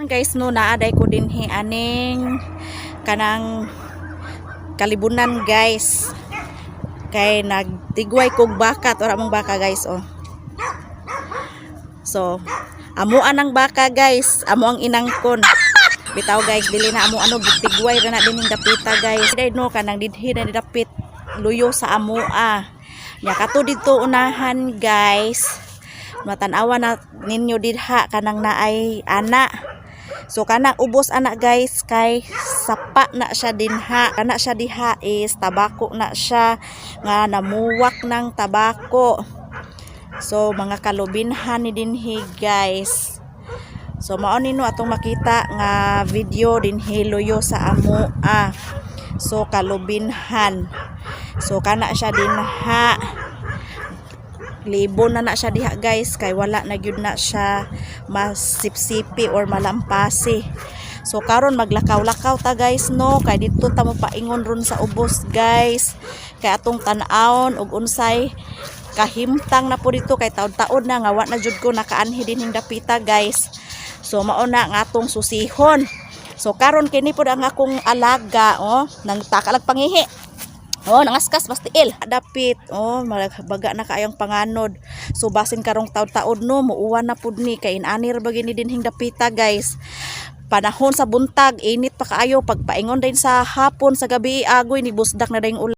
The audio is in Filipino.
Guys, no, naaday ko din aning kanang kalibunan guys, kay nagtigway kog baka at ora mong baka guys. Oh, so amo anang baka guys, amo ang inangkon bitaw guys, dili na amo ano tigway ra na din ning dapita guys. Dai no kanang didhi na didapit luyo sa amo nya kato dito unahan guys, matan-awa na ninyo didha kanang naay ana. So kana ubos anak guys, kay sapa na siya dinha, kana siya diha is tabako na siya nga namuwak ng tabako. So mga kalubinhan ni dinhi guys. So mao nino atong makita nga video dinhi luyo sa amo so kalubinhan. So kana siya dinha, libon na siya diha guys, kay wala na gyud na siya masipsipi or malampasi. So karon maglakaw-lakaw ta guys, no, kay dito ta mo paingon ron sa ubos guys, kay atong tan-awon ug unsay kahimtang na po dito, kay taod-taod na nga wa na jud ko nakaanhi dinhing dapita guys. So mao na nga atong susihon. So karon kini pod ang akong alaga, nang takalag pangihi. Nangaskas basta dapit. Baga na kaayong panganod. So basin karong taod-taod no, muuwan na pud ni, kay inanir bagini dinhing dapita guys. Panahon sa buntag, init pa kaayo, pagpaingon din sa hapon sa gabi agoy ni busdak na dayong ulan.